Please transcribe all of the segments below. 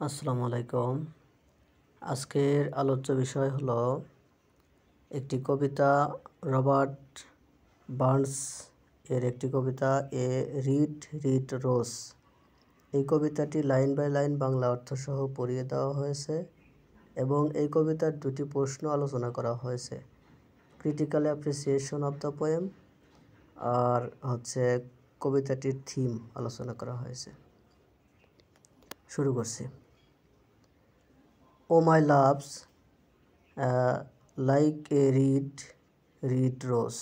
আসসালামু আলাইকুম। আজকের আলোচ্য বিষয় হলো একটি কবিতা, রবার্ট বার্নস এর একটি কবিতা এ রিড রিড রোজ। এই কবিতাটি লাইন বাই লাইন বাংলা অর্থসহ পড়িয়ে দেওয়া হয়েছে এবং এই কবিতার দুটি প্রশ্ন আলোচনা করা হয়েছে, critical appreciation of the poem আর কবিতাটির থিম আলোচনা করা হয়েছে। শুরু করছি। O my love's like a red rose.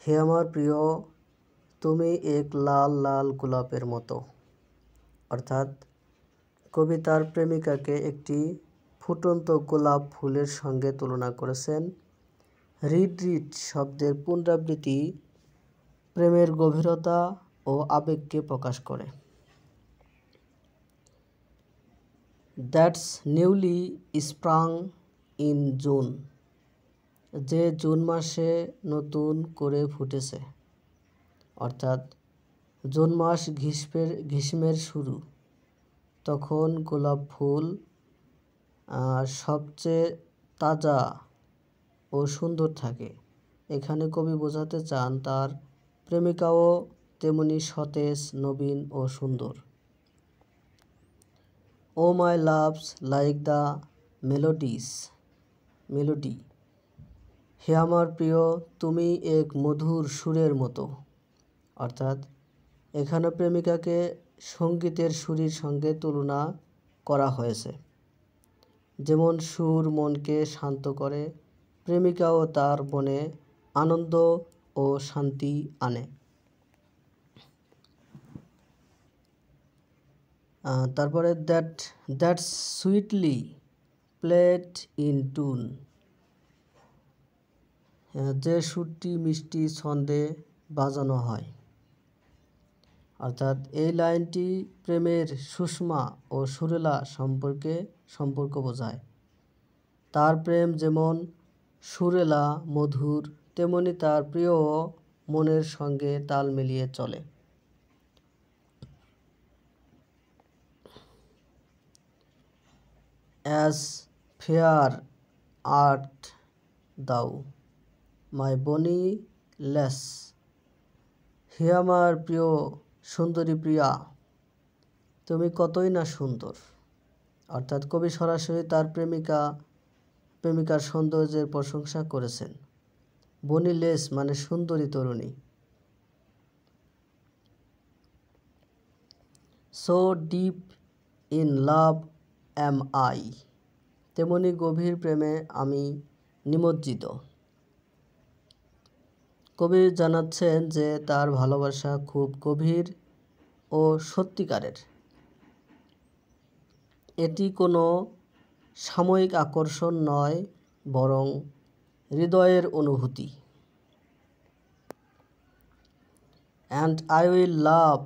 হে আমার প্রিয়, তুমি এক লাল লাল গোলাপের মতো। অর্থাৎ কবি তার প্রেমিকাকে একটি ফুটন্ত গোলাপ ফুলের সঙ্গে তুলনা করেছেন। রিড রিড শব্দের পুনরাবৃত্তি প্রেমের গভীরতা ও আবেগকে প্রকাশ করে। দ্যাটস নিউলি স্প্রাং ইন জুন, যে জুন মাসে নতুন করে ফুটেছে। অর্থাৎ জুন মাস গ্রীষ্মের শুরু, তখন গোলাপ ফুল সবচেয়ে তাজা ও সুন্দর থাকে। এখানে কবি বোঝাতে চান তার প্রেমিকাও তেমনি সতেজ, নবীন ও সুন্দর। ও my love's like the melody. হে আমার প্রিয়, তুমি এক মধুর সুরের মতো। অর্থাৎ এখানে প্রেমিকাকে সঙ্গীতের সুরের সঙ্গে তুলনা করা হয়েছে। যেমন সুর মনকে শান্ত করে, প্রেমিকাও তার মনে আনন্দ ও শান্তি আনে। তারপরে দ্যাটস সুইটলি প্লেড ইন টুন, যে সুরটি মিষ্টি ছন্দে বাজানো হয়। অর্থাৎ এই লাইনটি প্রেমের সুষমা ও সুরেলা সম্পর্ক বোঝায়। তার প্রেম যেমন সুরেলা মধুর, তেমনি তার প্রিয় মনের সঙ্গে তাল মিলিয়ে চলে। অ্যাজ ফেয়ার আর্ট দাও মাই বনি লেস। হে আমার প্রিয় সুন্দরী প্রিয়া, তুমি কতই না সুন্দর। অর্থাৎ কবি সরাসরি তার প্রেমিকার সৌন্দর্যের প্রশংসা করেছেন। বনি লেস মানে সুন্দরী তরুণী। So deep in love am I, তেমনি গভীর প্রেমে আমি নিমজ্জিত। কবি জানাচ্ছেন যে তার ভালোবাসা খুব গভীর ও সত্যিকারের। এটি কোনো সাময়িক আকর্ষণ নয়, বরং হৃদয়ের অনুভূতি। And I will love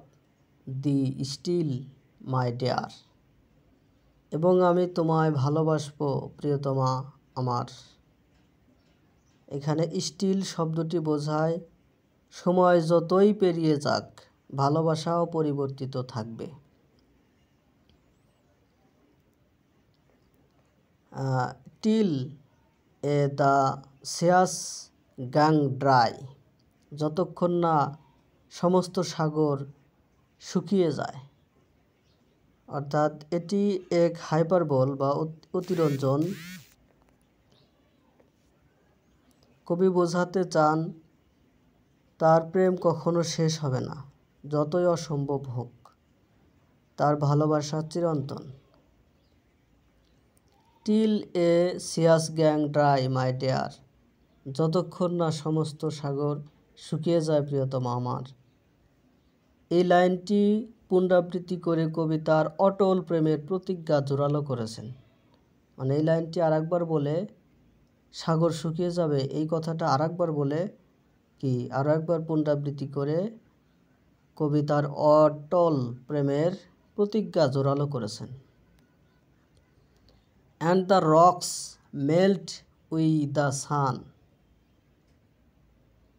thee still my dear, এবং আমি তোমায় ভালোবাসবো প্রিয়তমা আমার। এখানে স্টিল শব্দটি বোঝায় সময় যতই পেরিয়ে যাক, ভালোবাসাও পরিবর্তিত থাকবে। টিল দ্য সিয়াস গ্যাং ড্রাই, যতক্ষণ না সমস্ত সাগর শুকিয়ে যায়। অর্থাৎ এটি এক হাইপারবোল বা অতিরঞ্জন। কবি বোঝাতে চান তার প্রেম কখনো শেষ হবে না, যতই অসম্ভব হোক। তার ভালোবাসা চিরন্তন। Till a seas gang dry my dear, যতক্ষণ না সমস্ত সাগর শুকিয়ে যায় প্রিয়তমা আমার। এই লাইনটি পুনরাবৃত্তি করে কবি তার অটল প্রেমের প্রতিজ্ঞা জোরালো করেছেন। মানে এই লাইনটি আরেকবার বলে সাগর শুকিয়ে যাবে, এই কথাটা আরেকবার বলে আরও একবার পুনরাবৃত্তি করে কবি তার অটল প্রেমের প্রতিজ্ঞা জোরালো করেছেন। And the rocks melt with the sun,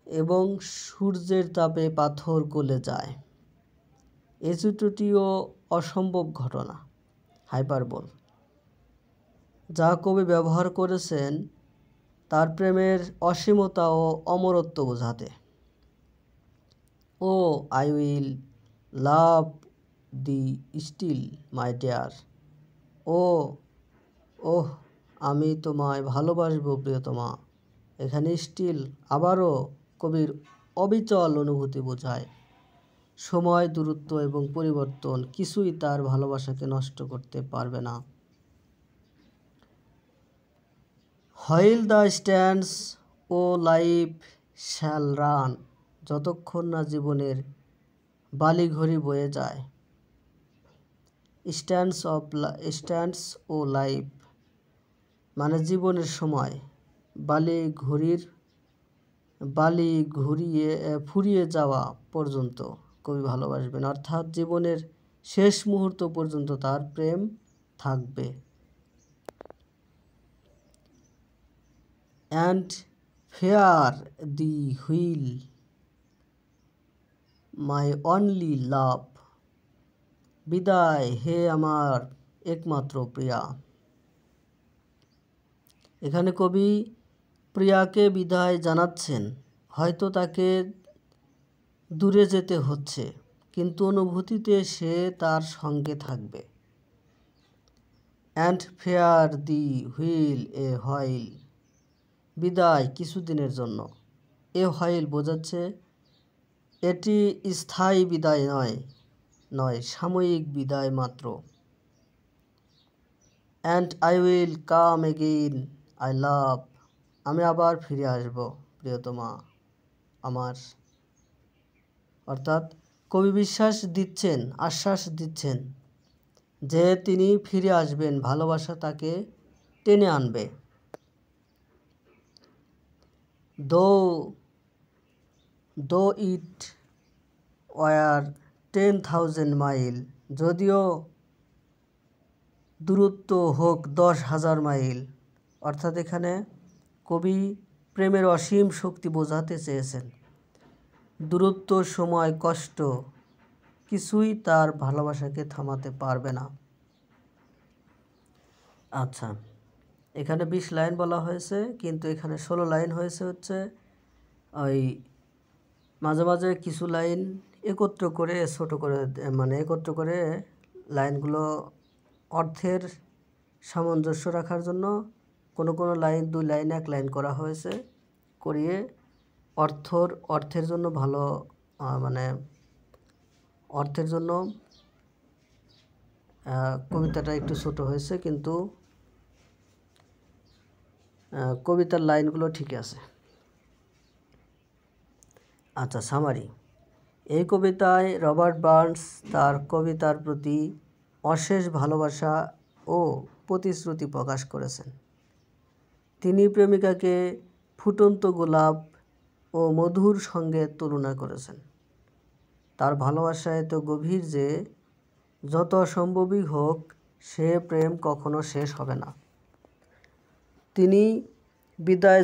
এবং সূর্যের তাপে পাথর গলে যায়। এই চিত্রটিও অসম্ভব ঘটনা। হাইপারবোল, যা কবি ব্যবহার করেছেন তার প্রেমের অসীমতা ও অমরত্ব বোঝাতে। O I will love thee still my dear. ওহ, আমি তোমায় ভালোবাসবো প্রিয়তমা। এখানে স্টিল আবারও কবির অবিচল অনুভূতি বোঝায়। সময়, দূরত্ব এবং পরিবর্তন কিছুই তার ভালোবাসাকে নষ্ট করতে পারবে না। While the stands o life shall run, যতক্ষণ না জীবনের বালিঘড়ি বয়ে যায়। স্ট্যান্ডস ও লাইফ মানে জীবনের সময়, বালি ফুরিয়ে যাওয়া পর্যন্ত কবি ভালোবাসবেন, অর্থাৎ জীবনের শেষ মুহূর্ত পর্যন্ত তার প্রেম থাকবে। And fair the wheel my only লাভ, বিদায় হে আমার একমাত্র প্রিয়া। এখানে কবি প্রিয়াকে বিদায় জানাচ্ছেন। হয়তো তাকে দূরে যেতে হচ্ছে, কিন্তু অনুভূতিতে সে তার সঙ্গে থাকবে। And fair the wheel A wheel, বিদায় কিছুদিনের জন্য। এ হুইল বোঝাচ্ছে এটি স্থায়ী বিদায় নয়, সাময়িক বিদায় মাত্র। And I will come again I love, আমি আবার ফিরে আসব প্রিয়তমা আমার। অর্থাৎ কবি আশ্বাস দিচ্ছেন যে তিনি ফিরে আসবেন, ভালোবাসা তাকে টেনে আনবে। দো ইট ওয়ার 10,000 মাইল, যদিও দূরত্ব হোক 10,000 মাইল। অর্থাৎ এখানে কবি প্রেমের অসীম শক্তি বোঝাতে চেয়েছেন। দূরত্ব, সময়, কষ্ট কিছুই তার ভালোবাসাকে থামাতে পারবে না। আচ্ছা, এখানে 20 লাইন বলা হয়েছে, কিন্তু এখানে 16 লাইন হয়েছে হচ্ছে ওই মাঝে মাঝে কিছু লাইন একত্র করে লাইনগুলো অর্থের সামঞ্জস্য রাখার জন্য কোনো লাইন 2 লাইন 1 লাইন করা হয়েছে, করিয়ে অর্থের জন্য অর্থের জন্য কবিতাটা একটু ছোট হয়েছে, কিন্তু কবিতার লাইনগুলো ঠিক আছে। আচ্ছা, সামারি। এই কবিতায় রবার্ট বার্নস তার কবিতার প্রতি অশেষ ভালোবাসা ও প্রতিশ্রুতি প্রকাশ করেছেন। তিনি প্রেমিকাকে ফুটন্ত গোলাপ ও মধুর সঙ্গে তুলনা করেছেন। তার ভালোবাসা এত গভীর যে যত অসম্ভবই হোক সে প্রেম কখনো শেষ হবে না। তিনি বিদায়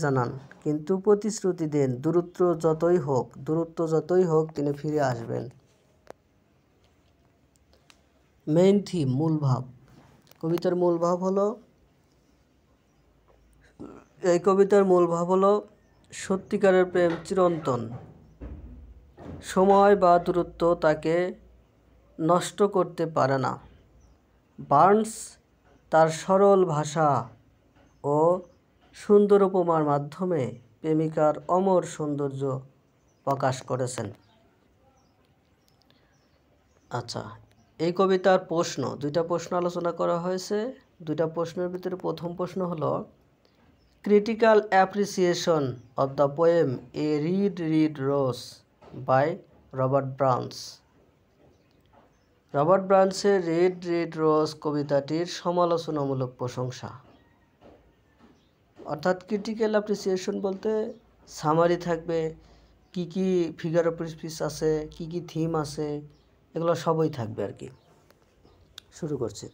জানান, কিন্তু প্রতিশ্রুতি দেন দূরত্ব যতই হোক তিনি ফিরে আসবেন। মেইন থিম, মূল ভাব। কবিতার মূল ভাব হলো সত্যিকারের প্রেম চিরন্তন। সময় বা দূরত্ব তাকে নষ্ট করতে পারে না। বার্নস তার সরল ভাষা ও সুন্দর উপমার মাধ্যমে প্রেমিকার অমর সৌন্দর্য প্রকাশ করেছেন। আচ্ছা, এই কবিতার দুইটা প্রশ্ন আলোচনা করা হয়েছে। দুইটা প্রশ্নের ভিতরে প্রথম প্রশ্ন হলো critical appreciation of the poem a red rose by Robert Burns. Robert বার্নসের রিড রোজ কবিতাটির সমালোচনামূলক প্রশংসা। অর্থাৎ ক্রিটিক্যাল অ্যাপ্রিসিয়েশন বলতে সামারি থাকবে, কি কি ফিগার অফ স্পিচ আছে, কি কি থিম আছে, এগুলো সবই থাকবে আর কি। শুরু করছি।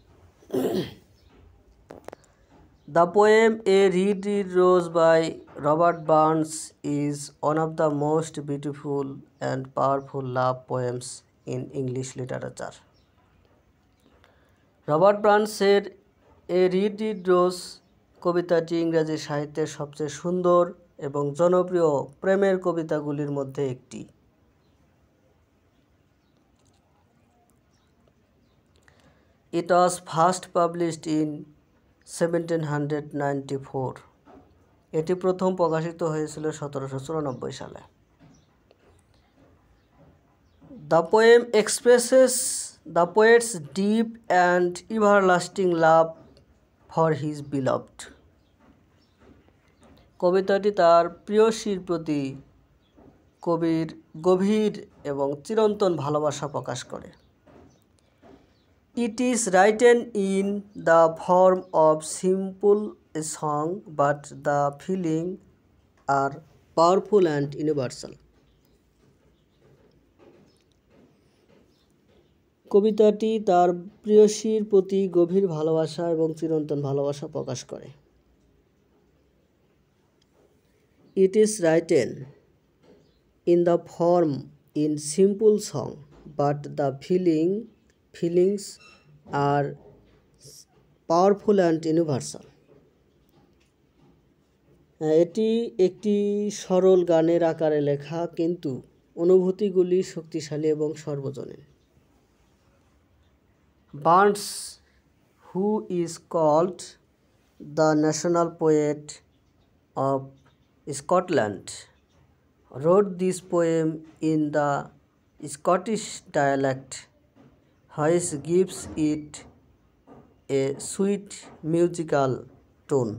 The poem a red rose by Robert Burns is one of the most beautiful and powerful love poems in English literature. Robert বার্নসের এ রিড ইট রোজ কবিতাটি ইংরেজি সাহিত্যের সবচেয়ে সুন্দর এবং জনপ্রিয় প্রেমের কবিতাগুলির মধ্যে একটি। It was first published in 1794. এটি প্রথম প্রকাশিত হয়েছিল 1794 সালে। The poem expresses the poet's deep and everlasting love for his beloved. কবিতাটি তার প্রিয়সীর প্রতি কবির গভীর এবং চিরন্তন ভালোবাসা প্রকাশ করে। It is written in the form of simple a song, but the feeling are powerful and universal. কবিতাটি তার প্রিয়সীর প্রতি গভীর ভালোবাসা এবং চিরন্তন ভালোবাসা প্রকাশ করে। It is written in the form in simple song, but the feelings are powerful and universal. এটি একটি সরল গানের আকারে লেখা, কিন্তু অনুভূতিগুলি শক্তিশালী এবং সর্বজনীন। Burns, who is called the national poet of Scotland, wrote this poem in the Scottish dialect, which gives it a sweet musical tone.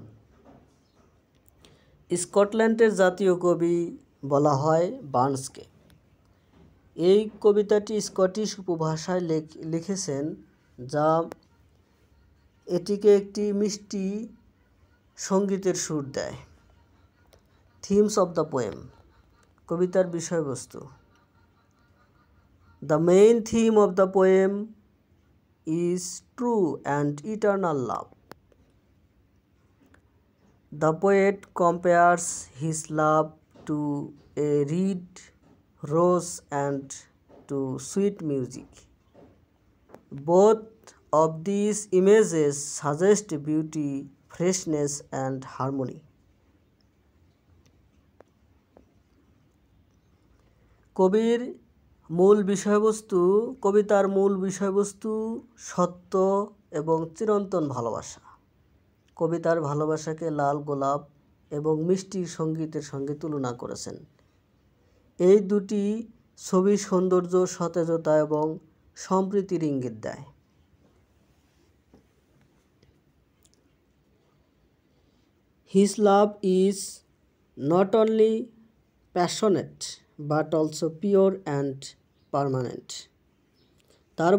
স্কটল্যান্ডের জাতীয় কবি বলা হয় বার্নসকে। এই কবিতাটি স্কটিশ উপভাষায় লিখেছেন, যা এটিকে একটি মিষ্টি সঙ্গীতের সুর দেয়। থিমস অফ দ্য পোয়েম, কবিতার বিষয়বস্তু। The main theme of the poem is true and eternal love. The poet compares his love to a red rose and to sweet music. Both of these images suggest beauty, freshness, and harmony. কবিতার মূল বিষয়বস্তু সত্য এবং চিরন্তন ভালোবাসা। কবিতার ভালোবাসাকে লাল গোলাপ এবং মিষ্টি সঙ্গীতের সঙ্গে তুলনা করেছেন। এই দুটি ছবি সৌন্দর্য, সতেজতা এবং সম্প্রীতির ইঙ্গিত দেয়। His love is not only passionate but also pure and permanent. তার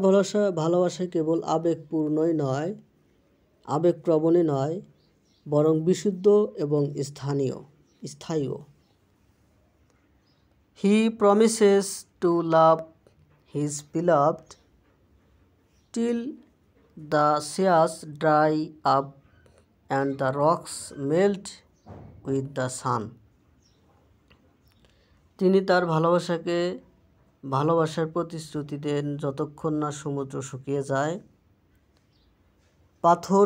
ভালোবাসা কেবল আবেগপ্রবণই নয়, বরং বিশুদ্ধ এবং স্থায়ীও। He promises to love his beloved till the seas dry up and the rocks melt with the sun. তিনি তার ভালোবাসার প্রতিশ্রুতি দেন যতক্ষণ না সমুদ্র শুকিয়ে যায়, পাথর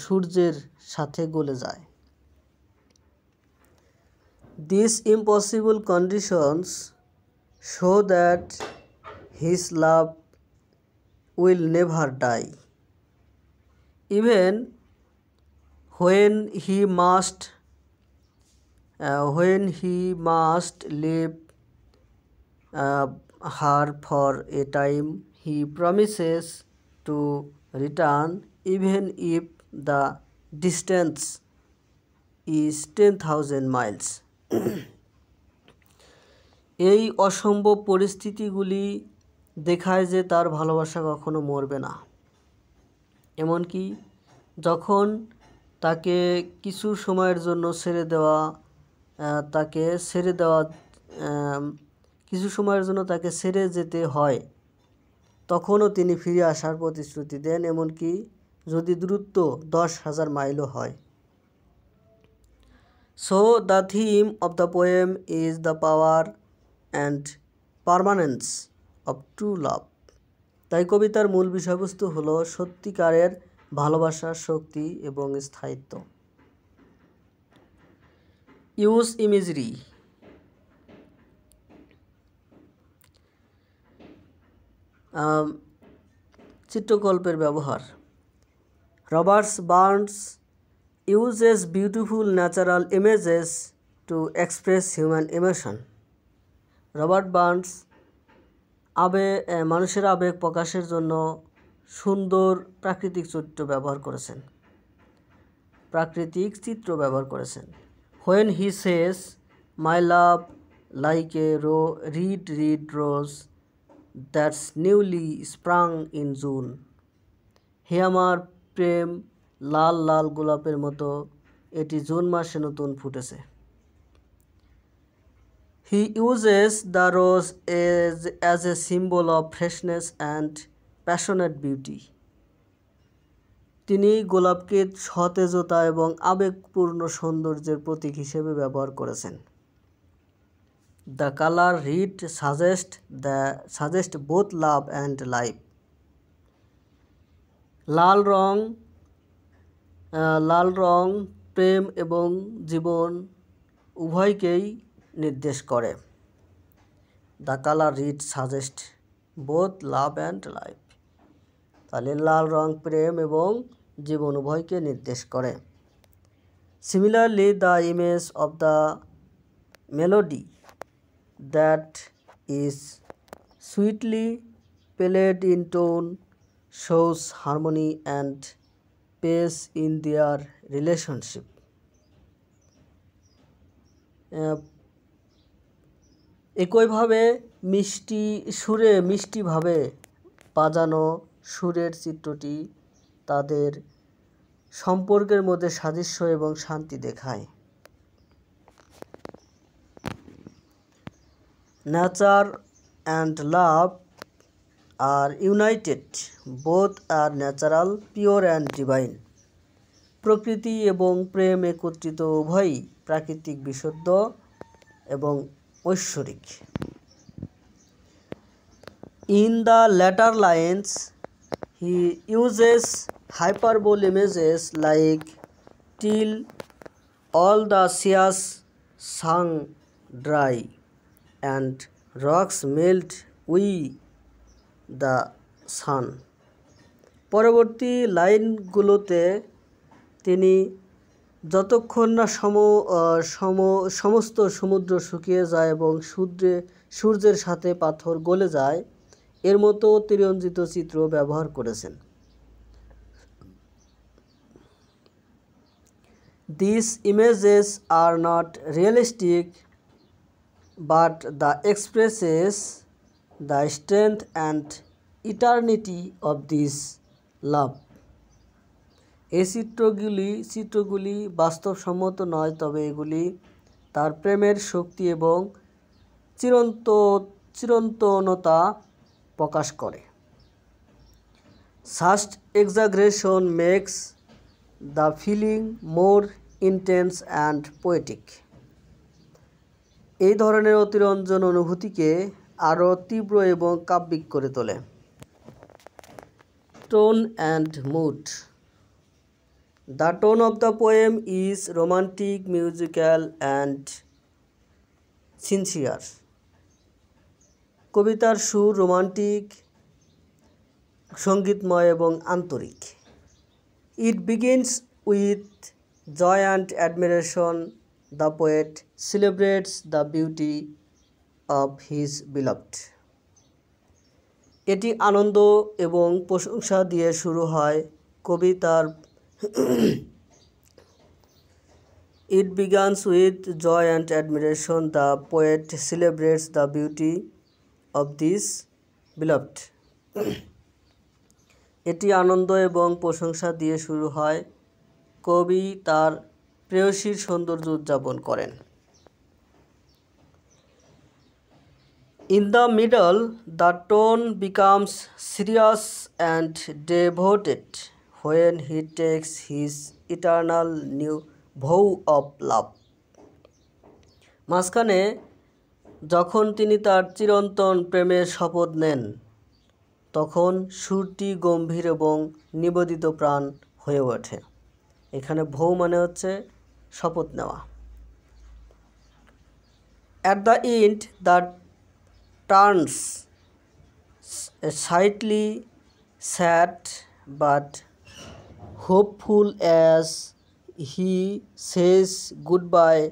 সূর্যের সাথে গলে যায়। These impossible conditions show that his love will never die, even when he must leave her for a time. He promises to return even if the distance is 10,000 miles. এই অসম্ভব পরিস্থিতিগুলি দেখায় যে তার ভালোবাসা কখনো মরবে না, এমনকি যখন তাকে কিছু সময়ের জন্য তাকে ছেড়ে যেতে হয়, তখনও তিনি ফিরে আসার প্রতিশ্রুতি দেন, এমনকি যদি দূরত্ব 10,000 মাইলও হয়। So the theme of the poem is the power and permanence of true love. তাই কবিতার মূল বিষয়বস্তু হলো সত্যিকারের ভালোবাসার শক্তি এবং স্থায়িত্ব। Use imagery. চিত্রকল্পের ব্যবহার। Robert Burns uses beautiful natural images to express human emotion. Robert Burns মানুষের আবেগ প্রকাশের জন্য সুন্দর প্রাকৃতিক চিত্র ব্যবহার করেছেন। When he says, "My love, like a red rose that's newly sprung in June," হে আমার প্রেম লাল লাল গোলাপের মতো, এটি জুন মাসে নতুন ফুটেছে। He uses the rose as a symbol of freshness and passionate beauty. তিনি গোলাপকে সতেজতা এবং আবেগপূর্ণ সৌন্দর্যের প্রতীক হিসেবে ব্যবহার করেছেন। The color red suggests both love and life. লাল রং প্রেম এবং জীবন উভয়কেই নির্দেশ করে। The color red suggests both love and life. তাহলে লাল রং প্রেম এবং জীবন উভয়কে নির্দেশ করে। Similarly, the image of the melody that is sweetly played in tone shows harmony and pace in their relationship. একইভাবে মিষ্টিভাবে বাজানো সুরের চিত্রটি তাদের সম্পর্কের মধ্যে সাদৃশ্য এবং শান্তি দেখায়। Nature and love are united. Both are natural, pure and divine. প্রকৃতি এবং প্রেম একত্রিত, উভয়ই প্রাকৃতিক, বিশুদ্ধ এবং ঐশ্বরিক। In the latter lines, he uses hyperbole images like till all the seas sunk dry and rocks melt with the sun. পরবর্তী লাইনগুলোতে তিনি যতক্ষণ না সমস্ত সমুদ্র শুকিয়ে যায় এবং সূর্যের সাথে পাথর গলে যায় এর মতো তিরঞ্জিত চিত্র ব্যবহার করেছেন। These images are not realistic, but they expresses the strength and eternity of this love. এই চিত্রগুলি বাস্তবসম্মত নয়, তবে এগুলি তার প্রেমের শক্তি এবং চিরন্তনতা প্রকাশ করে। Such exaggeration makes the feeling more intense and poetic. এই ধরনের অতিরঞ্জন অনুভূতিকে আরও তীব্র এবং কাব্যিক করে তোলে। Tone and mood. The tone of the poem is romantic, musical and sincere. কবিতার সুর রোমান্টিক, সঙ্গীতময় এবং আন্তরিক। It begins with joy and admiration. The poet celebrates the beauty of his beloved. এটি আনন্দ এবং প্রশংসা দিয়ে শুরু হয়। কবিতার It begins with joy and admiration. The poet celebrates the beauty of this beloved. এটি আনন্দ এবং প্রশংসা দিয়ে শুরু হয়। কবি তার প্রেয়সীর সৌন্দর্য উদযাপন করেন। In the middle, the tone becomes serious and devoted when he takes his eternal new vow of love. মাঝখানে যখন তিনি তার চিরন্তন প্রেমের শপথ নেন, তখন সুরটি গম্ভীর এবং নিবেদিত প্রাণ হয়ে ওঠে। এখানে ভৌ মানে হচ্ছে শপথ নেওয়া। At the end, the turns slightly sad but hopeful as he says goodbye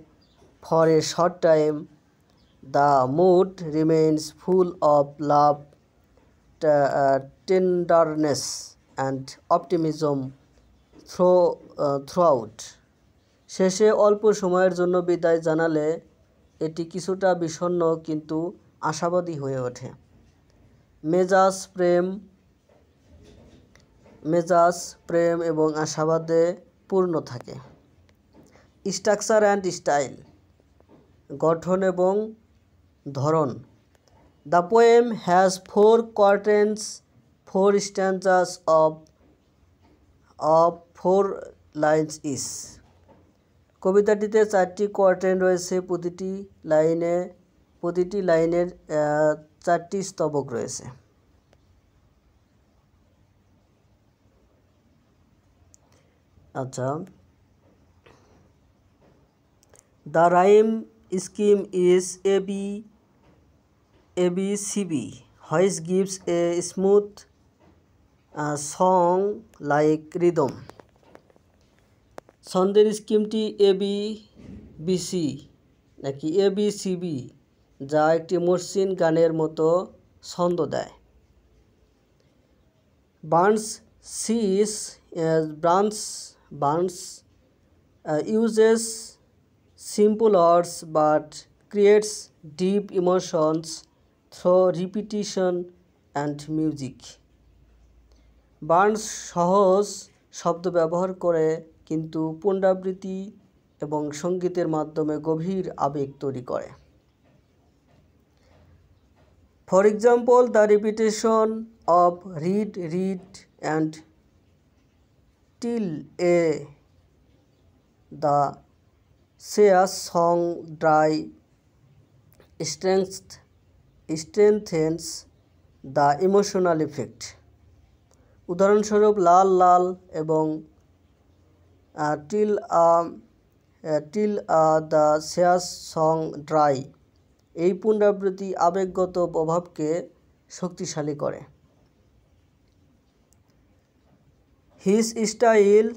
for a short time. The mood remains full of love, tenderness, and optimism throughout. শেষে অল্প সময়ের জন্য বিদায় জানালে এটি কিছুটা বিষণ্ণ কিন্তু আশাবাদী হয়ে ওঠে। মেজাজ প্রেম এবং আশাবাদে পূর্ণ থাকে। স্ট্রাকচার অ্যান্ড স্টাইল, গঠন এবং ধরন। The poem has 4 quatrains, 4 stanzas of 4 lines each. কবিতাটিতে 4টি কোয়ার্টেন রয়েছে, প্রতিটি লাইনের 4টি স্তবক রয়েছে। আচ্ছা, the rhyme scheme is ABCB, which gives a smooth song like rhythm. ছন্দের স্কিমটি ABC নাকি ABCB, যা একটি মসৃণ গানের মতো ছন্দ দেয়। Burns uses simple words but creates deep emotions through repetition and music. Burns সহজ শব্দ ব্যবহার করে কিন্তু পুনরাবৃত্তি এবং সঙ্গীতের মাধ্যমে গভীর আবেগ তৈরি করে। For example, the repetition of read and till the Sears song dry strengthens the emotional effect. উদাহরণস্বরূপ লাল লাল এবং till the Sears song dry, এই পুনরাবৃত্তি আবেগগত প্রভাবকে শক্তিশালী করে। His style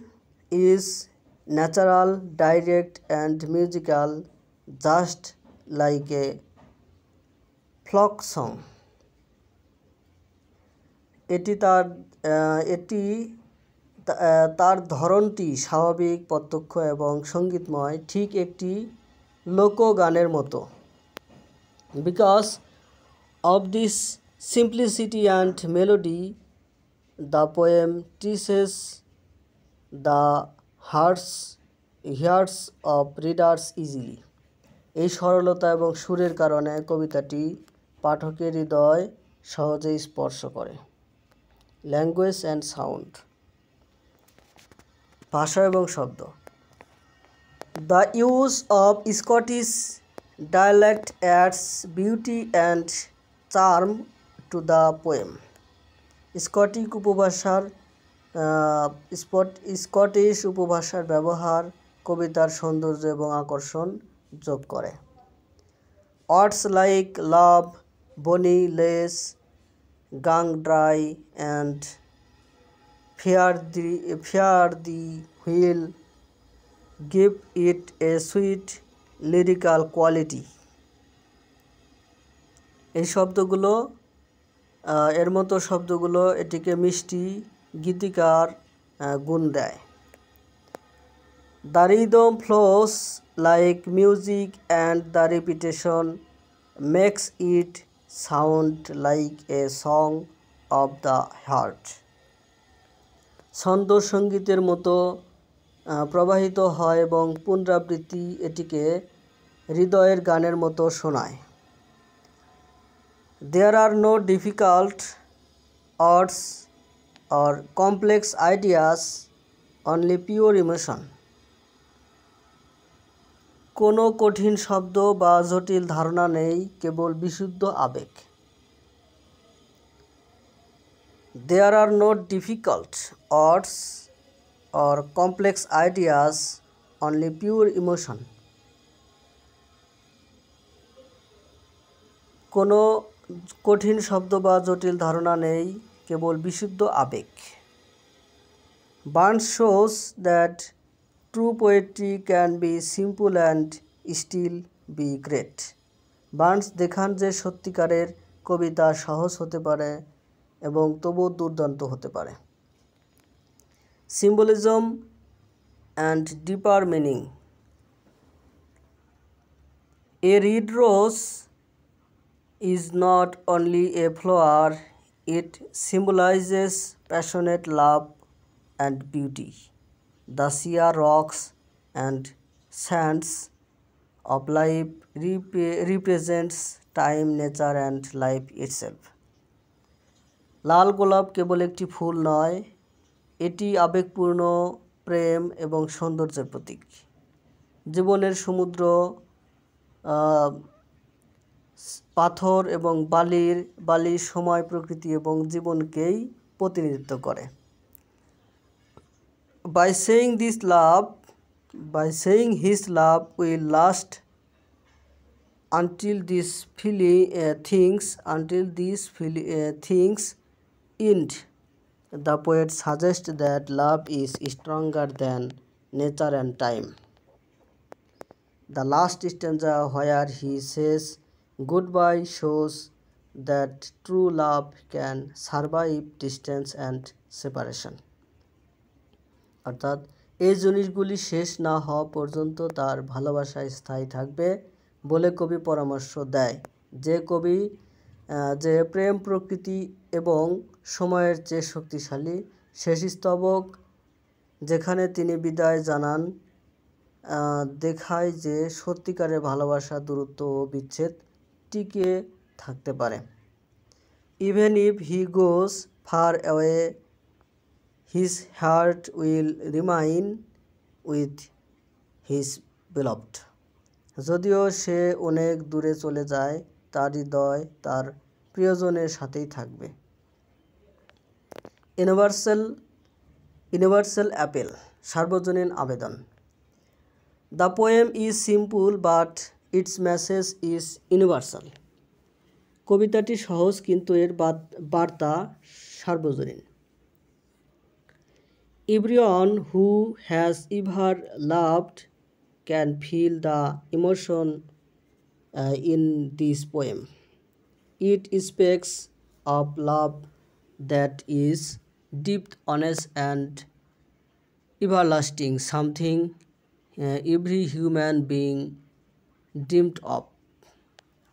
is natural, direct and musical, just like a folk song. এটি তার ধরনটি স্বাভাবিক, প্রত্যক্ষ এবং সঙ্গীতময়, ঠিক একটি লোকগানের মতো। Because of this simplicity and melody, the poem teaches the hearts of readers easily. এই সরলতা এবং সুরের কারণে কবিতাটি পাঠকের হৃদয় সহজেই স্পর্শ করে। ল্যাঙ্গুয়েজ অ্যান্ড সাউন্ড, ভাষা এবং শব্দ। The use of Scottish dialect adds beauty and charm to the poem. Scottish উপভাষার ব্যবহার কবিতার সৌন্দর্য এবং আকর্ষণ যোগ করে। Words like love, bonny lace, gang dry and fear the wheel give it a sweet lyrical quality. এই শব্দগুলো এর মতো শব্দগুলো এটিকে মিষ্টি গীতিকার গুণ দেয়। The rhythm flows like music and the repetition makes it sound like a song of the heart. ছন্দ সঙ্গীতের মতো প্রবাহিত হয় এবং পুনরাবৃত্তি এটিকে হৃদয়ের গানের মতো শোনায়। There are no difficult words or complex ideas, only pure emotion. কোনো কঠিন শব্দ বা জটিল ধারণা নেই, কেবল বিশুদ্ধ আবেগ। There are no difficult words or complex ideas, only pure emotion. কোনো কঠিন শব্দ বা জটিল ধারণা নেই, কেবল বিশুদ্ধ আবেগ। Burns shows that true poetry can be simple and still be great. Burns দেখান যে সত্যিকারের কবিতা সহজ হতে পারে এবং তবুও দুর্দান্ত হতে পারে। Symbolism and deeper meaning. A red rose is not only a flower, it symbolizes passionate love and beauty. The sheer rocks and sands of life represents time, nature and life itself. লাল গোলাপ কেবল একটি ফুল নয়, এটি আবেগপূর্ণ প্রেম এবং সৌন্দর্যের প্রতীক। জীবনের সমুদ্র, পাথর এবং বালির সময়, প্রকৃতি এবং জীবনকেই প্রতিনিধিত্ব করে। By saying his love will last until these things end, the poet suggests that love is stronger than nature and time. The last stanza, where he says goodbye, shows that true love can survive distance and separation. অর্থাৎ এই জিনিসগুলি শেষ না হওয়া পর্যন্ত তার ভালোবাসা স্থায়ী থাকবে বলে কবি পরামর্শ দেয়। যে প্রেম প্রকৃতি এবং সময়ের চেয়ে শক্তিশালী। শেষ স্তবক, যেখানে তিনি বিদায় জানান, দেখায় যে সত্যিকারের ভালোবাসা দূরত্ব ও বিচ্ছেদ টিকে থাকতে পারে। Even if he goes far away, his heart will remain with his beloved. যদিও সে অনেক দূরে চলে যায়, তার হৃদয় তার প্রিয়জনের সাথেই থাকবে। ইউনিভার্সাল অ্যাপেল, সার্বজনীন আবেদন। The poem is simple but its message is universal. কবিতাটি সহজ কিন্তু এর বার্তা সার্বজনীন। Everyone who has ever loved can feel the emotion in this poem. It speaks of love that is deep, honest and everlasting, something every human being dreamed of.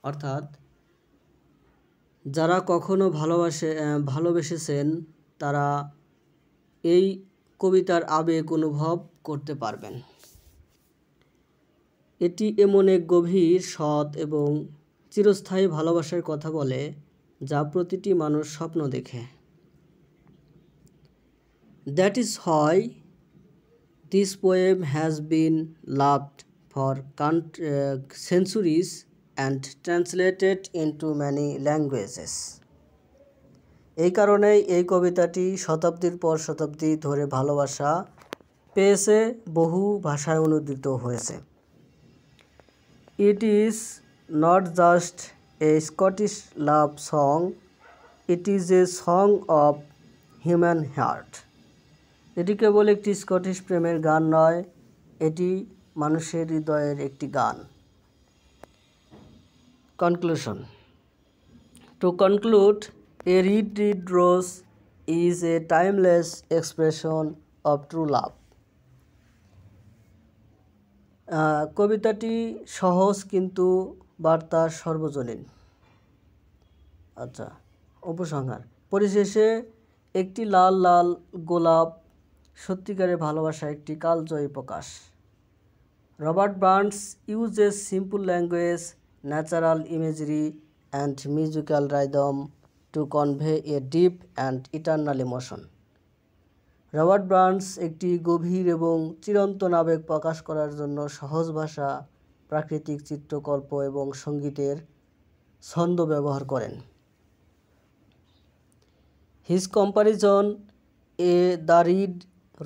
অর্থাৎ যারা কখনো ভালোবেসেছেন তারা এই কবিতার আবেগ অনুভব করতে পারবেন। এটি এমন এক গভীর, সৎ এবং চিরস্থায়ী ভালোবাসার কথা বলে যা প্রতিটি মানুষ স্বপ্ন দেখে। That is why this poem has been loved for centuries and translated into many languages. এই কারণেই এই কবিতাটি শতাব্দীর পর শতাব্দী ধরে ভালোবাসা পেয়েছে, বহু ভাষায় অনুদিত হয়েছে। It is not just a Scottish love song, it is a song of human heart. এটি কেবল একটি স্কটিশ প্রেমের গান নয়, এটি মানুষের হৃদয়ের একটি গান। Conclusion. To conclude, a red rose is a timeless expression of true love. কবিতাটি সহজ কিন্তু বার্তা সর্বজনীন। উপসংহার। পরিশেষে একটি লাল গোলাপ সত্যিকারের ভালোবাসা একটি কালজয়ী প্রকাশ। Robert Burns uses simple language, natural imagery and musical rhythm to convey a deep and eternal emotion. Robert Burns একটি গভীর এবং চিরন্তন আবেগ প্রকাশ করার জন্য সহজ ভাষা, প্রাকৃতিক চিত্রকল্প এবং সঙ্গীতের ছন্দ ব্যবহার করেন। His comparison, the red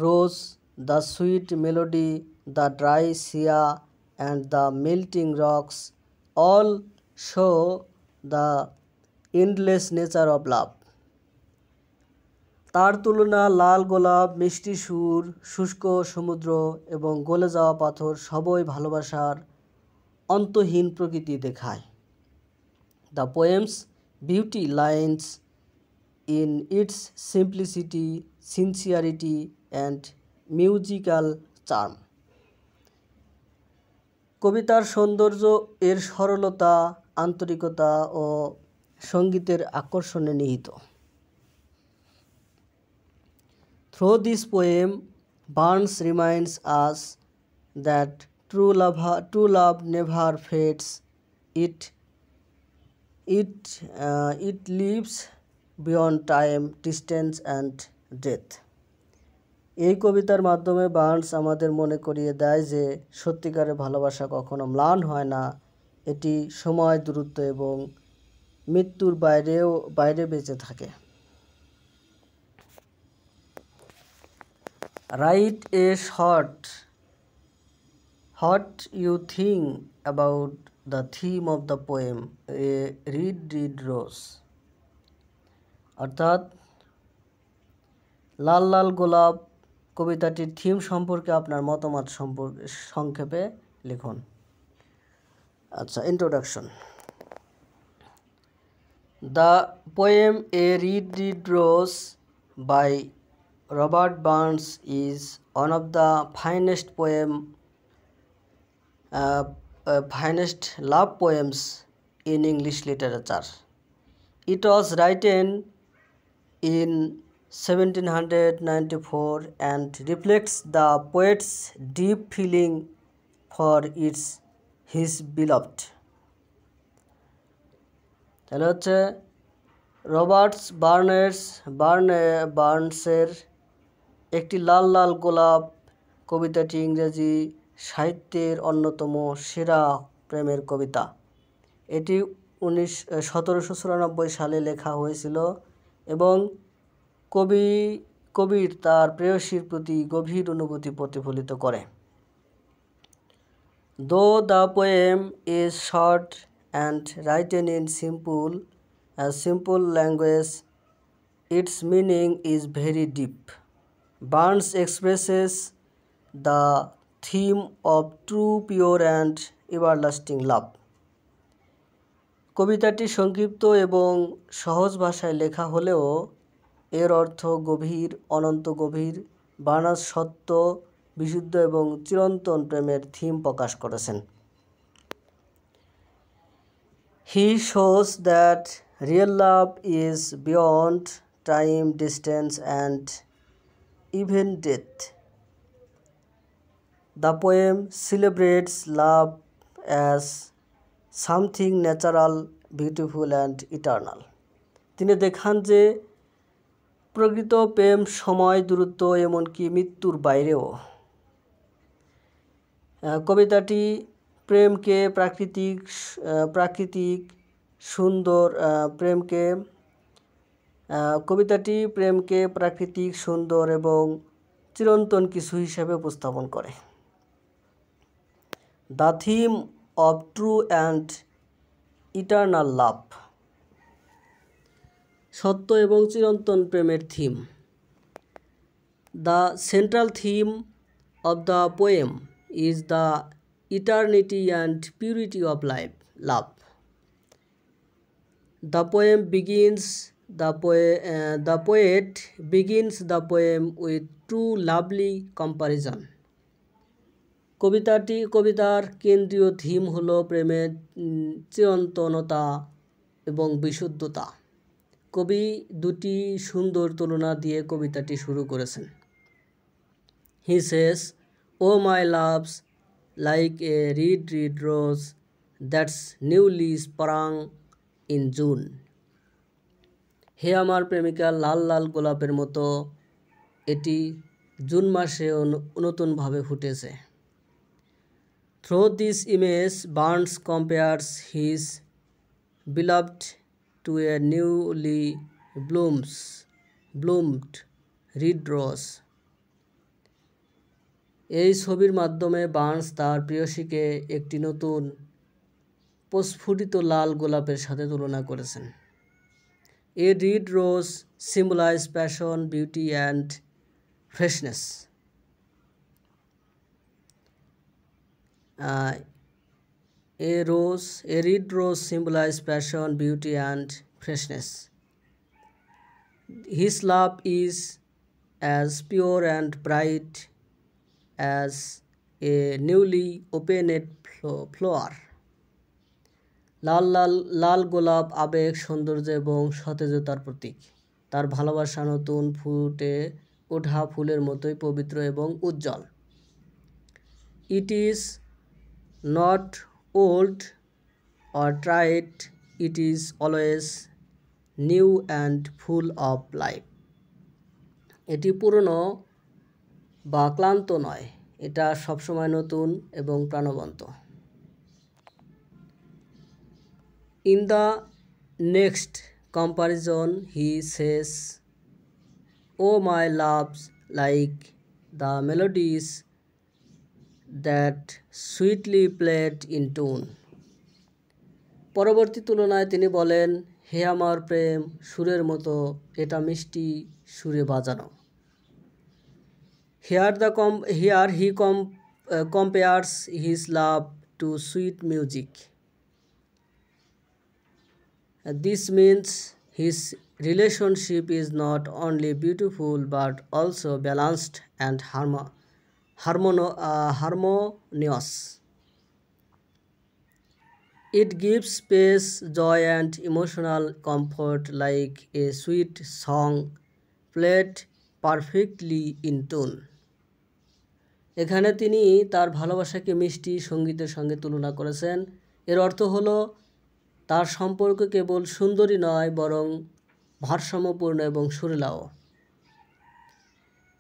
rose, the sweet melody, the dry sea, and the melting rocks all show the endless nature of love. তার তুলনা লাল গোলাপ, মিষ্টি সুর, শুষ্ক সমুদ্র এবং গলে যাওয়া পাথর সবই ভালোবাসার অন্তহীন প্রকৃতি দেখায়। The poem's beauty lies in its simplicity, sincerity, and musical charm. কবিতার সৌন্দর্য এর সরলতা, আন্তরিকতা ও সঙ্গীতের আকর্ষণে নিহিত। Through this poem, Burns reminds us that true love never fades. It lives beyond time, distance, and death. এই কবিতার মাধ্যমে বার্নস আমাদের মনে করিয়ে দেয় যে সত্যিকারের ভালোবাসা কখনো ম্লান হয় না, এটি সময়, দূরত্ব এবং মৃত্যুর বাইরে বেঁচে থাকে। Write a short what you think about the theme of the poem a red rose, অর্থাৎ লাল লাল গোলাপ কবিতাটির থিম সম্পর্কে আপনার মতামত সম্পর্কে সংক্ষেপে লিখুন। আচ্ছা, introduction. The poem A Red Rose by Robert Burns is one of the finest love poems in English literature. It was written in 1794 and reflects the poet's deep feeling for his beloved. তাহলে হচ্ছে বার্নসের একটি লাল লাল গোলাপ কবিতাটি ইংরেজি সাহিত্যের অন্যতম সেরা প্রেমের কবিতা। এটি 1794 সালে লেখা হয়েছিল এবং কবির তার প্রেয়সীর প্রতি গভীর অনুভূতি প্রতিফলিত করে। Though the poem is short and written in simple language, its meaning is very deep. Burns expresses the theme of true, pure, and everlasting love. কবিতাটি সংক্ষিপ্ত এবং সহজ ভাষায় লেখা হলেও এর অর্থ গভীর, অনন্ত গভীর। বার্নস সত্য, বিশুদ্ধ এবং চিরন্তন প্রেমের থিম প্রকাশ করেছেন। He shows that real love is beyond time, distance, and even death. The poem celebrates love as something natural, beautiful, and eternal. তিনি দেখান যে প্রকৃত প্রেম সময়, দূরত্ব, এমনকি মৃত্যুর বাইরেও। কবিতাটি প্রেমকে প্রাকৃতিক, সুন্দর এবং চিরন্তন কিছু হিসেবে উপস্থাপন করে। The theme of true and eternal love, সত্য এবং চিরন্তন প্রেমের থিম। The central theme of the poem is the eternity and purity of love. The poet begins the poem with two lovely comparison. কবিতার কেন্দ্রীয় থিম হলো প্রেমের চিরন্তনতা এবং বিশুদ্ধতা। কবি দুটি সুন্দর তুলনা দিয়ে কবিতাটি শুরু করেছেন। He says, "Oh my loves, like a red rose that's newly sprung in June." হে আমার প্রেমিকা, লাল লাল গোলাপের মতো এটি জুন মাসে নতুনভাবে ফুটেছে। Through this image, Burns compares his beloved to a newly blooms bloomed red rose. এই ছবির মাধ্যমে বার্নস তার প্রেয়সীকে একটি নতুন প্রস্ফুটিত লাল গোলাপের সাথে তুলনা করেছেন। A red rose symbolizes passion, beauty and freshness. A red rose symbolizes passion, beauty and freshness. His love is as pure and bright as a newly opened flower. লাল গোলাপ আবেগ, সৌন্দর্য এবং সতেজতার প্রতীক। তার ভালোবাসা নতুন ফুটে ওঠা ফুলের মতোই পবিত্র এবং উজ্জ্বল। It is not old or tried, it is always new and full of life. এটি পুরনো বা ক্লান্ত নয়, এটা সবসময় নতুন এবং প্রাণবন্ত। In the next comparison, he says, "Oh, my loves, like the melodies that sweetly played in tune." পরবর্তী তুলনায় তিনি বলেন, হে আমার প্রেম, সুরের মতো এটা মিষ্টি সুরে বাজানো। Here he compares his love to sweet music. This means his relationship is not only beautiful but also balanced and harmonious. It gives space, joy and emotional comfort like a sweet song played perfectly in tune. এখানে তিনি তার ভালোবাসাকে মিষ্টি সঙ্গীতের সঙ্গে তুলনা করেছেন। এর অর্থ হলো তার সম্পর্ক কেবল সুন্দরী নয়, বরং ভারসাম্যপূর্ণ এবং সুরেলাও।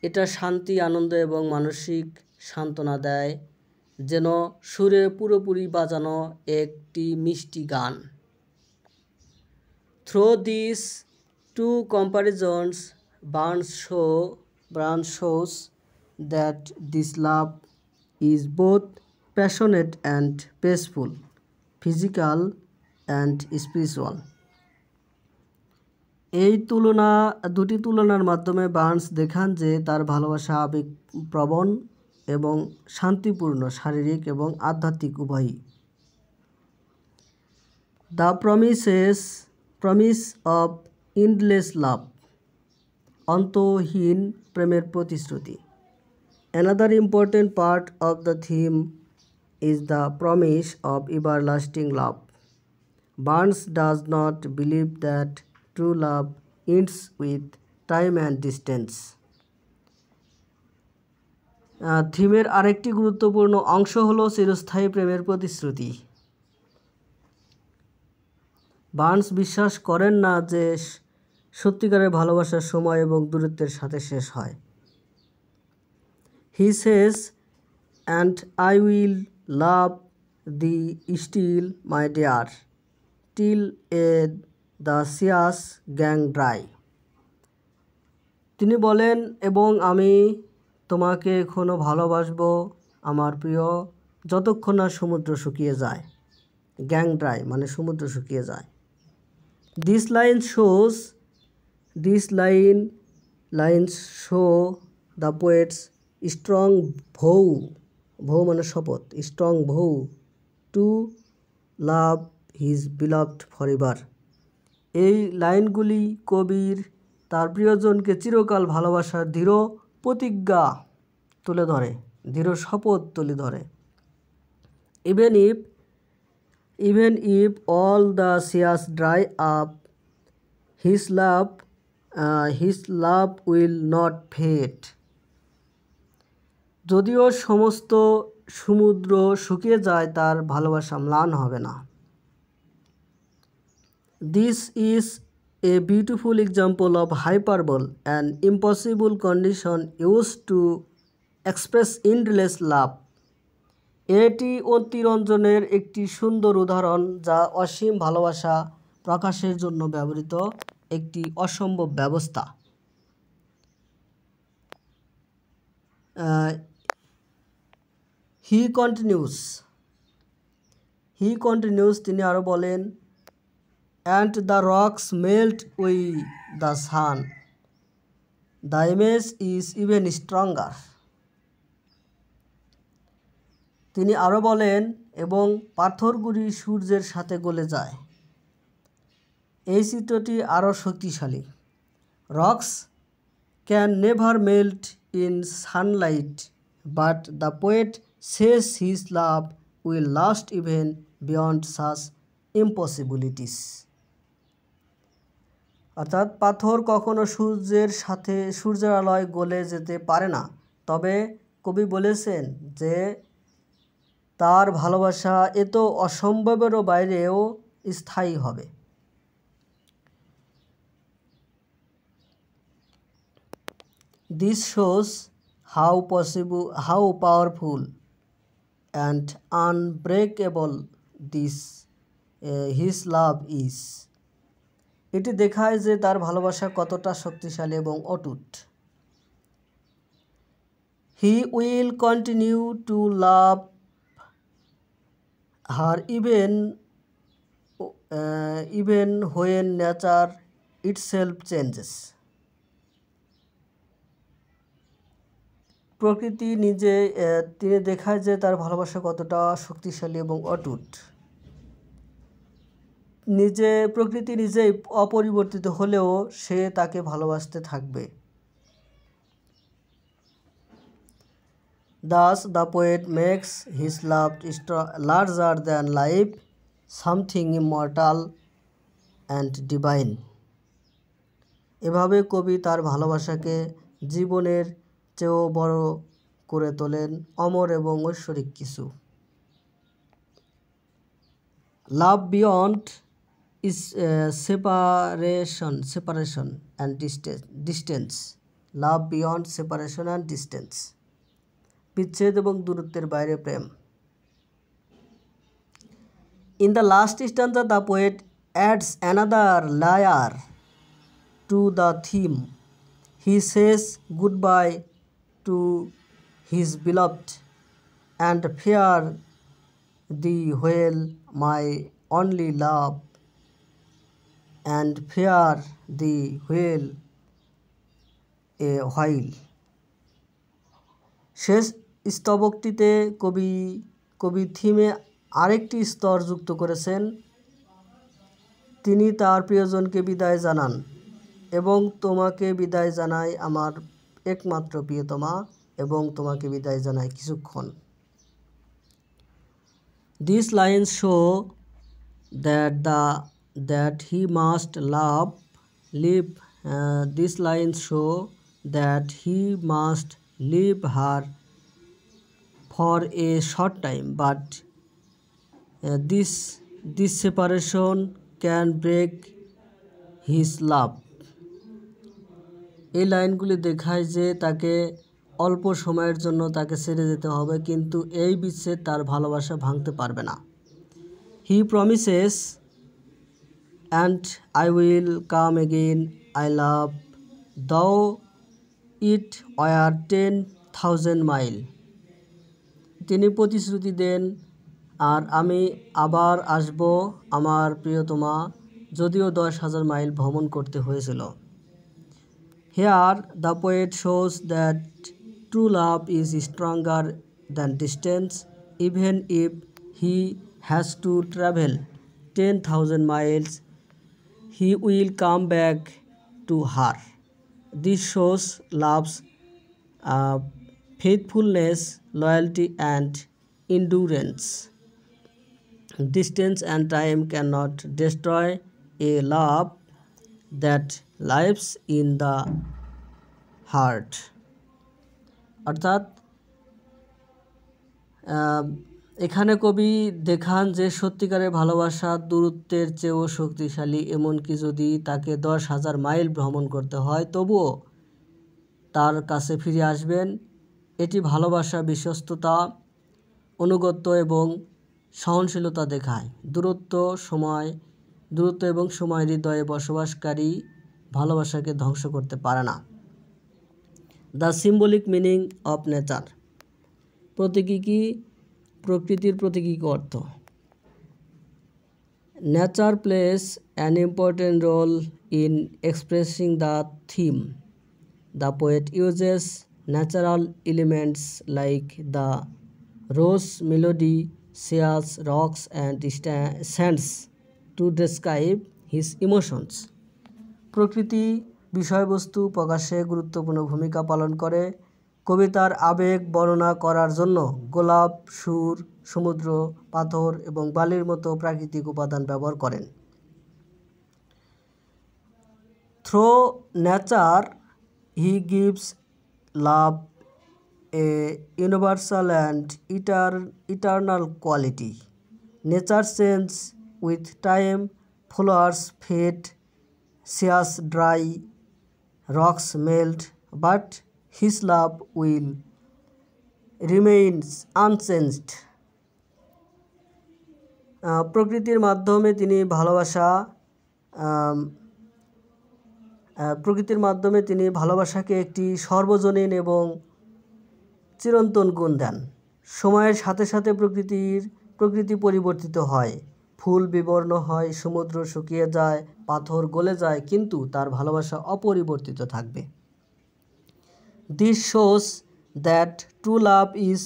এটা শান্তি, আনন্দ এবং মানসিক সান্ত্বনা দেয়, যেন সুরে পুরোপুরি বাজানো একটি মিষ্টি গান। Through these two comparisons, Barnes shows that this love is both passionate and peaceful, physical and spiritual. এই দুটি তুলনার মাধ্যমে বার্নস দেখান যে তার ভালোবাসা আবেগপ্রবণ এবং শান্তিপূর্ণ, শারীরিক এবং আধ্যাত্মিক উভয়ই। দ্য প্রমিস অফ এন্ডলেস লাভ, অন্তহীন প্রেমের প্রতিশ্রুতি। Another important part of the theme is the promise of everlasting love. Barnes does not believe that true love ends with time and distance. থিমের আরেকটি গুরুত্বপূর্ণ অংশ হলো চিরস্থায়ী প্রেমের প্রতিশ্রুতি। বার্নস বিশ্বাস করেন না যে সত্যিকারের ভালোবাসার সময় এবং দূরত্বের সাথে শেষ হয়। He says, "And I will love thee still, my dear, till the seas gang dry." তিনি বলেন, এবং আমি তোমাকে এখনো ভালোবাসবো আমার প্রিয়, যতক্ষণ না সমুদ্র শুকিয়ে যায়। গ্যাং ড্রাই মানে সমুদ্র শুকিয়ে যায়। These lines show the poet's strong vow মানে শপথ, strong vow to love his beloved forever. এই লাইনগুলি কবির তার প্রিয়জনকে চিরকাল ভালোবাসার দৃঢ় প্রতিজ্ঞা তুলে ধরে, দৃঢ় শপথ তুলে ধরে। Even if all the seas dry up, his love will not fade. যদিও সমস্ত সমুদ্র শুকিয়ে যায়, তার ভালোবাসা ম্লান হবে না। This is a beautiful example of hyperbole, an impossible condition used to express endless love. এটি অতিরঞ্জনের একটি সুন্দর উদাহরণ, যা অসীম ভালোবাসা প্রকাশের জন্য ব্যবহৃত একটি অসম্ভব ব্যবস্থা। হি কন্টিনিউস তিনি আরও বলেন, and the rocks melt we the sun, the image is even stronger. তিনি আরও বলেন, এবং পাথরগুলি সূর্যের সাথে গলে যায়। এই চিত্রটি আরও শক্তিশালী। Rocks can never melt in sunlight, but the poet says his love will last even beyond such impossibilities. অর্থাৎ পাথর কখনো সূর্যের আলোয় গলে যেতে পারে না, তবে কবি বলেছেন যে তার ভালোবাসা এত অসম্ভবেরও বাইরেও স্থায়ী হবে। This shows how powerful and unbreakable his love is. এটি দেখায় যে তার ভালোবাসা কতটা শক্তিশালী এবং অটুট। He will continue to love her even when nature itself changes. প্রকৃতি তিনি দেখায় যে তার ভালোবাসা কতটা শক্তিশালী এবং অটুট। প্রকৃতি নিজেই অপরিবর্তিত হলেও সে তাকে ভালোবাসতে থাকবে। Thus the poet makes his love larger than life, something immortal and divine. এভাবে কবি তার ভালোবাসাকে জীবনের চেয়েও বড় করে তোলেন, অমর এবং ঐশ্বরিক কিছু। Love beyond is separation and distance. Love beyond separation and distance, বিচ্ছেদ এবং দূরত্বের বাইরে প্রেম। In the last stanza the poet adds another layer to the theme. He says goodbye to his beloved, and fare thee well, my only love, and fare thee well a while. শেষ স্তবকটিতে কবি থিমে আরেকটি স্তর যুক্ত করেছেন। তিনি তার প্রিয়জনকে বিদায় জানান, এবং তোমাকে বিদায় জানাই আমার একমাত্র প্রিয়তমা, এবং তোমাকে বিদায় জানাই কিছুক্ষণ। These lines show that he must live. These lines show that he must leave her for a short time, but this separation can break his love. এই লাইনগুলি দেখায় যে তাকে অল্প সময়ের জন্য তাকে ছেড়ে যেতে হবে, কিন্তু এই বিচ্ছেদ তার ভালোবাসা ভাঙতে পারবে না। He promises, and I will come again, I love though it war 10,000 mile. তিনি প্রতিশ্রুতি দেন, আর আমি আবার আসব আমার প্রিয়তমা, যদিও 10,000 মাইল ভ্রমণ করতে হয়েছিল। Here the poet shows that true love is stronger than distance. Even if he has to travel 10,000 miles, he will come back to her. This shows love's faithfulness, loyalty, and endurance. Distance and time cannot destroy a love that lives in the heart. অর্থাৎ এখানে কবি দেখান যে সত্যিকারের ভালোবাসা দূরত্বের চেয়েও শক্তিশালী, এমনকি যদি তাকে 10,000 মাইল ভ্রমণ করতে হয় তবুও তার কাছে ফিরে আসবেন। এটি ভালোবাসা, বিশ্বস্ততা, অনুগত্য এবং সহনশীলতা দেখায়। দূরত্ব এবং সময় হৃদয়ে বসবাসকারী ভালোবাসাকে ধ্বংস করতে পারে না। The symbolic meaning of nature. প্রতীকী প্রকৃতির প্রতীকী অর্থ। Nature plays an important role in expressing the theme. The poet uses natural elements like the rose melody, shares, rocks and sands to describe his emotions. প্রকৃতি বিষয়বস্তু প্রকাশে গুরুত্বপূর্ণ ভূমিকা পালন করে। কবিতার আবেগ বর্ণনা করার জন্য গোলাপ, সুর, সমুদ্র, পাথর এবং বালির মতো প্রাকৃতিক উপাদান ব্যবহার করেন। Through nature he gives love a universal and eternal quality. Nature change with time, flowers fade, seas dry, rocks melt, but his love will remains unchanged. প্রকৃতির মাধ্যমে তিনি ভালোবাসাকে একটি সর্বজনীন এবং চিরন্তন গুণ দেন। সময়ের সাথে সাথে প্রকৃতি পরিবর্তিত হয়, ফুল বিবর্ণ হয়, সমুদ্র শুকিয়ে যায়, পাথর গলে যায়, কিন্তু তার ভালোবাসা অপরিবর্তিত থাকবে। This shows that true love is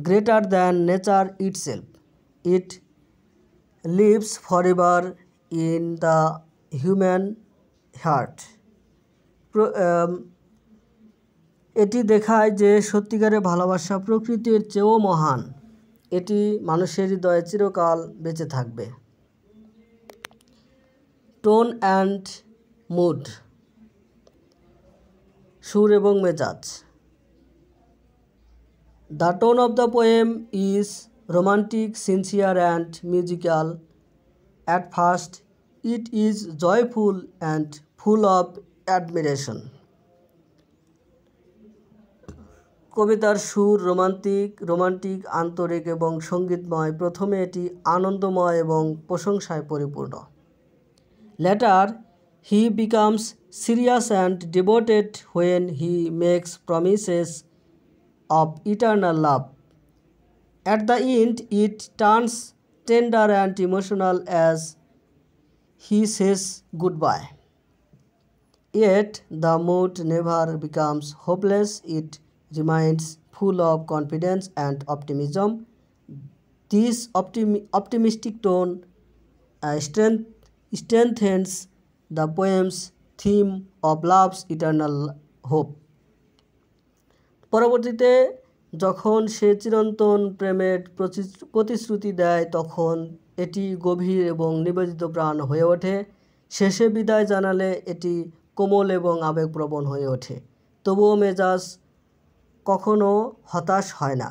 greater than nature itself. It lives forever in the human heart. এটি দেখায় যে সত্যিকারের ভালোবাসা প্রকৃতির চেয়েও মহান। এটি মানুষের হৃদয়ে চিরকাল বেঁচে থাকবে। টোন অ্যান্ড মুড, সুর এবং মেজাজ। The tone of the poem is romantic, sincere and musical. At first it is joyful and full of admiration. কবিতার সুর রোমান্টিক, আন্তরিক এবং সঙ্গীতময়। প্রথমে এটি আনন্দময় এবং প্রশংসায় পরিপূর্ণ। Later he becomes serious and devoted when he makes promises of eternal love. At the end it turns tender and emotional as he says goodbye. Yet the mood never becomes hopeless, it remains full of confidence and optimism. This optimistic tone strengthens the poem's theme of love's eternal hope. পরবর্তীতে যখন সে চিরন্তন প্রেমের প্রতিশ্রুতি দেয়, তখন এটি গভীর এবং নিবেদিত প্রাণ হয়ে ওঠে। শেষে বিদায় জানালে এটি কোমল এবং আবেগপ্রবণ হয়ে ওঠে। তবুও মেজাজ কখনো হতাশ হয় না,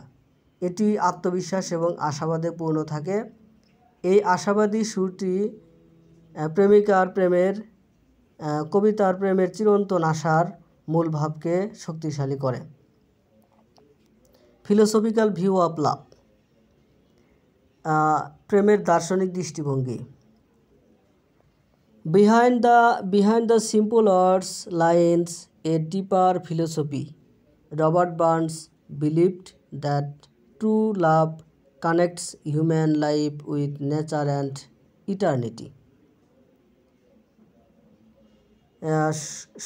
এটি আত্মবিশ্বাস এবং আশাবাদে পূর্ণ থাকে। এই আশাবাদী সুরটি কবিতার প্রেমের চিরন্তন আশার মূল ভাবকে শক্তিশালী করে। ফিলোসফিক্যাল ভিউ অফ লাভ, প্রেমের দার্শনিক দৃষ্টিভঙ্গি। Behind the simple words lies a deeper philosophy. Robert Burns believed that true love connects human life with nature and eternity.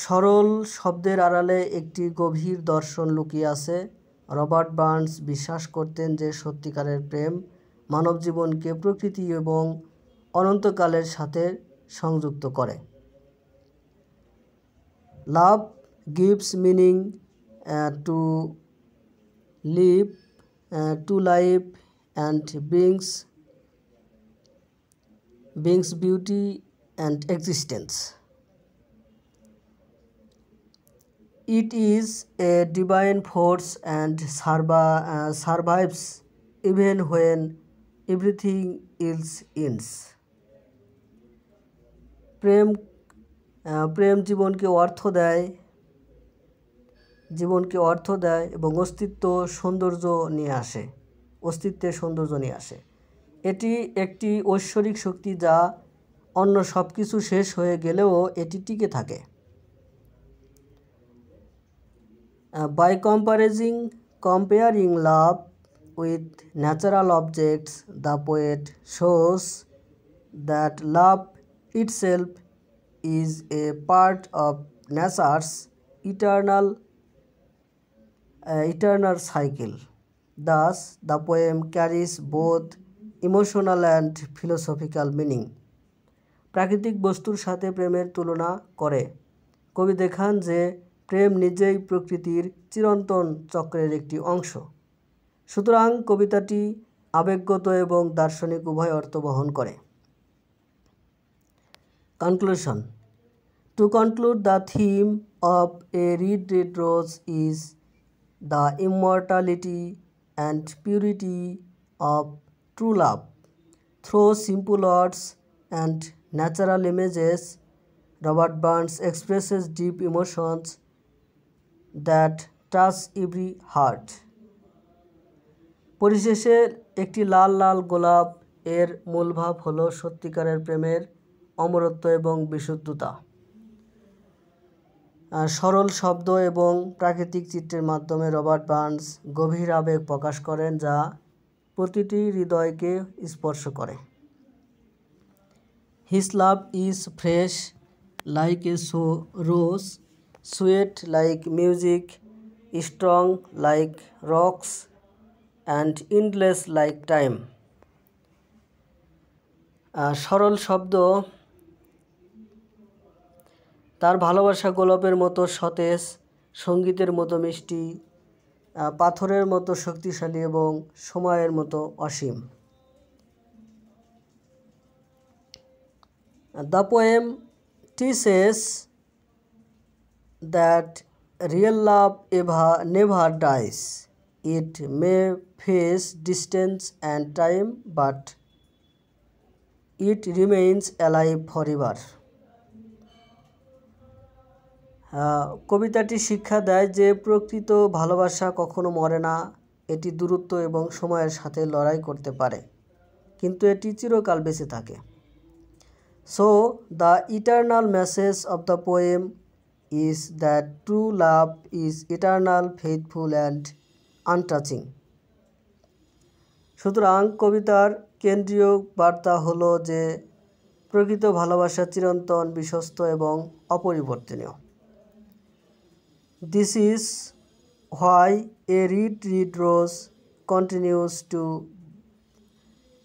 সরল শব্দের আড়ালে একটি গভীর দর্শন লুকিয়ে আছে। রবার্ট বার্নস বিশ্বাস করতেন যে সত্যিকারের প্রেম মানব জীবনকে প্রকৃতি এবং অনন্তকালের সাথে সংযুক্ত করে। লাভ gives meaning to life and brings beauty and existence. It is a divine force and survives even when everything else ends. প্রেম জীবনকে অর্থ দেয় এবং অস্তিত্বের সৌন্দর্য নিয়ে আসে। এটি একটি ঐশ্বরিক শক্তি যা অন্য সব কিছু শেষ হয়ে গেলেও এটি টিকে থাকে। By comparing love with natural objects, the poet shows that love itself is a part of nature's eternal cycle. Thus, the poem carries both emotional and philosophical meaning. প্রাকৃতিক বস্তুর সাথে প্রেমের তুলনা করে কবি দেখান যে প্রেম নিজেই প্রকৃতির চিরন্তন চক্রের একটি অংশ। সুতরাং কবিতাটি আবেগগত এবং দার্শনিক উভয় অর্থ বহন করে। Conclusion. To conclude, the theme of A Red Red Rose is the immortality and purity of true love. Through simple words and natural images, Robert Burns expresses deep emotions that touch every heart. পরিশেষে একটি লাল লাল গোলাপ এর মূল ভাব হলো সত্যিকারের প্রেমের অমরত্ব এবং বিশুদ্ধতা। সরল শব্দ এবং প্রাকৃতিক চিত্রের মাধ্যমে রবার্ট বার্নস গভীর আবেগ প্রকাশ করেন যা প্রতিটি হৃদয়কে স্পর্শ করে। His love is fresh like a rose, sweet like music, strong like rocks, and endless like time. সরল শব্দ তার ভালোবাসা গোলাপের মতো সতেজ, সঙ্গীতের মতো মিষ্টি, পাথরের মতো শক্তিশালী এবং সময়ের মতো অসীম। The poem teaches that real love never dies. It may face distance and time, but it remains alive forever. কবিতাটি শিক্ষা দেয় যে প্রকৃত ভালোবাসা কখনো মরে না। এটি দূরত্ব এবং সময়ের সাথে লড়াই করতে পারে, কিন্তু এটি চিরকাল বেঁচে থাকে। So, the eternal message of the poem is that true love is eternal, faithful, and untouching. সুতরাং কবিতার কেন্দ্রীয় বার্তা হলো যে প্রকৃত ভালোবাসা চিরন্তন, বিশ্বস্ত এবং অপরিবর্তনীয়। This is why a red red rose continues to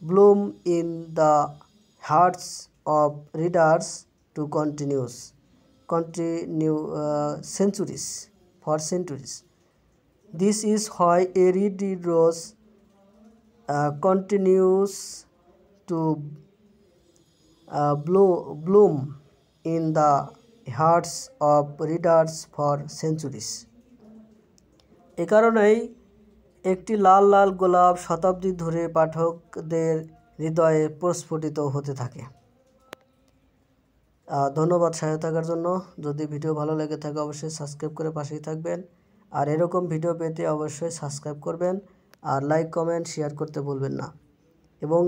bloom in the hearts of readers to centuries. This is why a red red rose continues to bloom in the hearts of readers for centuries. এ কারণেই একটি লাল লাল গোলাপ শতাব্দী ধরে পাঠকদের হৃদয়ে প্রস্ফুটিত হতে থাকে। ধন্যবাদ সাথে থাকার জন্য। যদি ভিডিও ভালো লেগে থাকে অবশ্যই সাবস্ক্রাইব করে পাশেই থাকবেন, আর এরকম ভিডিও পেতে অবশ্যই সাবস্ক্রাইব করবেন, আর লাইক কমেন্ট শেয়ার করতে ভুলবেন না, এবং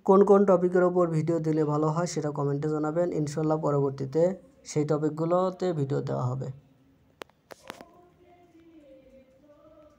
কোন কোন টপিকের ওপর ভিডিও দিলে ভালো হয় সেটা কমেন্টে জানাবেন। ইনশাল্লাহ পরবর্তীতে সেই টপিকগুলোতে ভিডিও দেওয়া হবে।